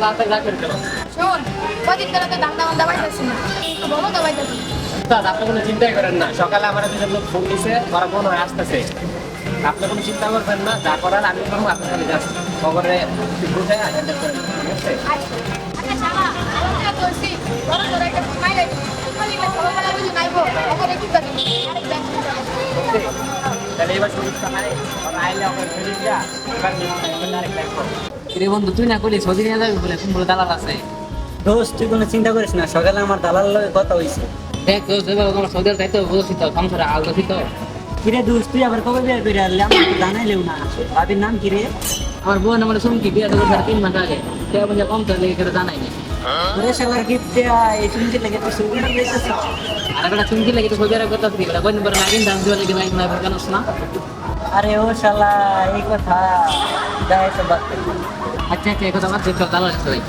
তাড়াতাড়ি রাখেন কেন? শোন, কদিন ধরে তো ধান্দা বান্দা পাইতেছি না, একটু বলো তো পাইতেছি। উস্তাদ, আপনি কোনো চিন্তাই করেন না। সকালে আমার দুজন লোক ফোন দিছে, ওরা মনে হয় আসতেছে। আপনি কোনো চিন্তা করবেন না, যা করার আমি করবো, আপনি খালি যান খবরে বুঝে অ্যাটেন্ড করেন, ঠিক আছে? আচ্ছা শালা, আমরা তো এসি, বড় ধরে একটা মাইরে, খালি একটা সকালে বুঝি নাইবো, এখন কি করি? আরেক ব্যাংক বুঝতে? তাহলে এবার সমস্যা নাই, ওরা আইলে ওখানে ফেলে যা, এবার আরেক ব্যাংক করো। রে বন্ধু, তুই না করলি সৌদি নিয়ে যাবি বলে, কোন বলে দালাল আছে? দোস্ত তুই কোনো চিন্তা করিস না, সকালে আমার দালাল লগে কথা হইছে। দেখ তো যেভাবে তোমার সৌদি যাইতে বুঝছি তো, সংসারে আলো দিত। কিরে দোস্ত তুই আবার কবে বিয়ে করে আনলি? আমার তো জানাইলেও না। ভাবির নাম কি রে? আমার বোন আমার শুনকি বিয়ে তো 3 মাস আগে, সে বলে কম তো লেগে করে জানাই না। ওরে শালার গিফট এই শুনতে লাগে তুই সুবিধা দিয়েছিস। আর একটা শুনকি লেগে তো সৌদি আরব করতে আসবি বলে, কোন পরে নাগিন দাম দিয়ে লেগে লাইন না কেন না? আরে ও শালা এই কথা যায় তো বাদ দে। আচ্ছা আচ্ছা, এই কথা বাদ দে, চল দালাল আছে ভাই।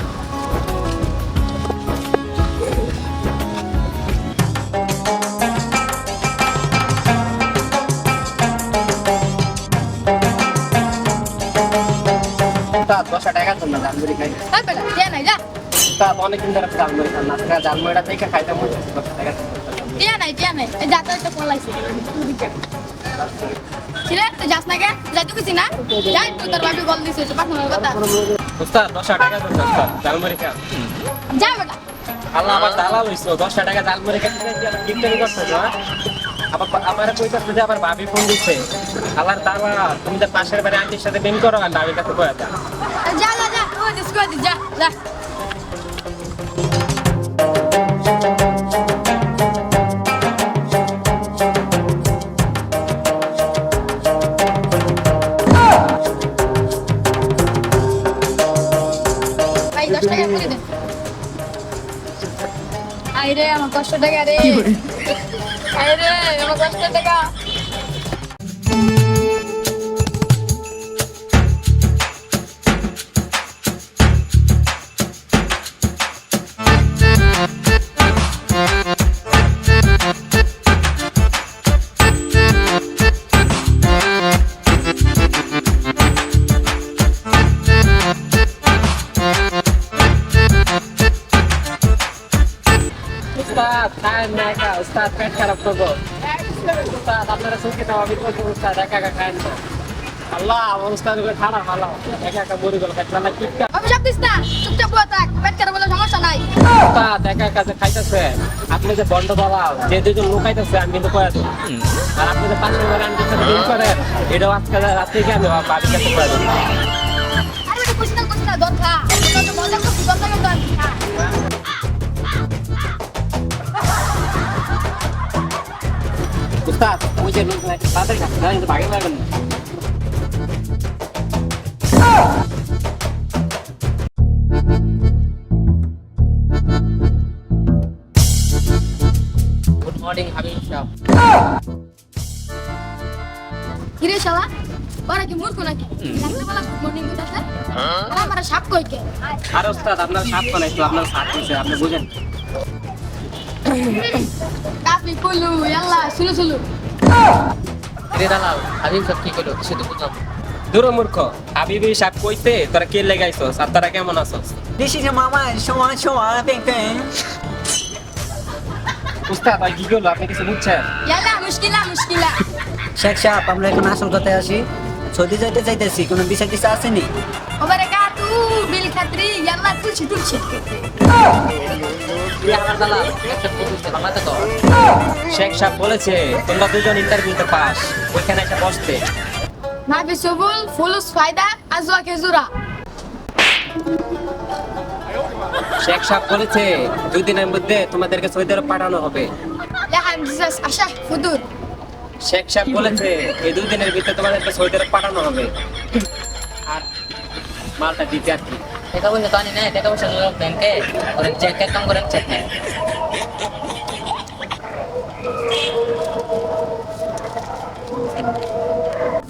উস্তাদ, 10 টাকা দেন না, জালমুড়ি খাই। তাই বেটা, দিয়া নাই যা। উস্তাদ, অনেকদিন ধরে জালমুড়ি খান না, আজকে জালমুড়িটা দেখে খাইতে মন চাইছে, 10 টাকা দেন। দিয়া নাই, এই যাতে একটা ফোন লাইছে। ছিরে, তুই যাস না কে? যাইতে গেছি না? যাই, তুই তোর বাবি বল দিছিস, পাঠানোর কথা। উস্তাদ, 10 টাকা দেন না, উস্তাদ, জালমুড়ি খান। যা বেটা। আল্লাহ, আমার দালাল হইছো, 10 টাকা জালমুড়ি খাইতে গিফটারি করছো না? আবার আমার কইতাছে যে আবার ভাবি ফোন দিচ্ছে। আল্লাহর দালাল, তুমি তো পাশের বাড়ি আন্টির সাথে প্রেম করো আর ভাবির কাছে কয়া দাও। যা, তুই ডিসকো দি, যা। ভাই 10 টাকা করে দে। আইরে আমার 500 টাকা রে। আইরে আমার 500 টাকা। উস্তাদ, খায়েন না একা, উস্তাদ পেট খারাপ করবো। উস্তাদ, আপনারা সুখে দাও, আমি করবো, উস্তাদ একা একা খায়েন না। আল্লাহ, আমার উস্তাদ খারাপ, আল্লাহ, একা একা মরে গেল, পেট না কি? অভিশাপ দিস না, চুপচাপ বসে থাক, পেট খারাপ হলে সমস্যা নাই। উস্তাদ, একা একা যে খাইতেছে, আপনি যে বন্ড দালাল, যে দুজন লোক খাইতেছে, আমি কিন্তু কয়া দেবো। আর আপনি যে পাশের বাড়ি আন্টির সাথে প্রেম করেন, এটাও আজকে রাত থেকে আমি ভাবির কাছে কয়া দেবো। আরে বেটা কুছ না দর খা, তোর তো মজা করছিস, দর লাগে তো খা। উস্তাদ, ওই যে লোক তাড়াতাড়ি খাচ্ছে, কিন্তু ভাগে পারবেন না। গুড মর্নিং হাবিব সাহেব। কিরে শালা, ওরা কি মূর্খ নাকি? রাত্রে বেলা গুড মর্নিং দিতেছে, ওরা আমার সাপ কইকে। আর উস্তাদ, আপনার সাপ তো নাই তো, আপনার সাপ হয়েছে, আপনি বুঝেন। কাফি কুলু, ইয়াল্লা, শুলু। রে দালাল, হাবিব সাহেব কি করলো কিছু তো বুঝলাম। দুরমূর্খ, হাবিবি সাপ কইতে তোরা কে লেগাইছস, আর তোরা কেমন আছস? This is mama, সময় পেং পেং। উস্তাদ, আর কি করলো, আপনি কিছু বুঝছেন? ইয়াল্লা, মুশকিলা। শেখ সাহেব, আমরা এখন আসল কথায় আসি। সৌদি যাইতে চাইতেছি, কোনো বিষয় টিসা আসেনি? ওবারে কাতু, বিল খাত্রি, ইয়াল্লা তুলছি। তুই আমার দালাল, একটা পুলিশ বাংলাতে তো। শেখ সাহেব বলেছে তোমরা দুজন ইন্টারভিউতে পাস, ওইখানে এসে বসতে। মাফি সুবুল, ফুলুস ফায়দা, আজওয়া কেজুরা। শেখ সাহেব বলেছে 2 দিনের মধ্যে তোমাদেরকে সৌদি আরব পাঠানো হবে। লেহান জিসাস, আশা, ফুদুর। শেখ সাহেব বলেছে এই 2 দিনের ভিতরে তোমাদেরকে সৌদি আরব পাঠানো হবে। আর মালটা দিতে আর কি। টাকা পয়সা তো আনি নাই, টাকা পয়সা লোক ব্যাংকে ওরা চেক কাম করেন, চেক নেয়।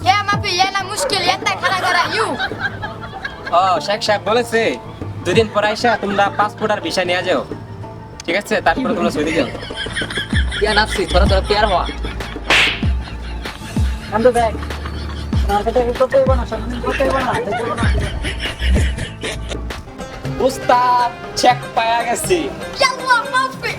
ইয়া মাফি, ইয়ালা মুশকিল, ইয়াতা খানা করা ইউ। ও, শেখ সাহেব বলেছে 2 দিন পর আইসা তোমরা পাসপোর্ট আর ভিসা নিয়ে যাও, ঠিক আছে? তারপরে তোমরা সৌদি যাও। পিয়া নাফসি, থোড়া পিয়ার হওয়া। Ando bag. মার্কেটে করতে হইব না, সব করতে হইব না। উস্তাদ চেক পায়া গেছি يلا موفق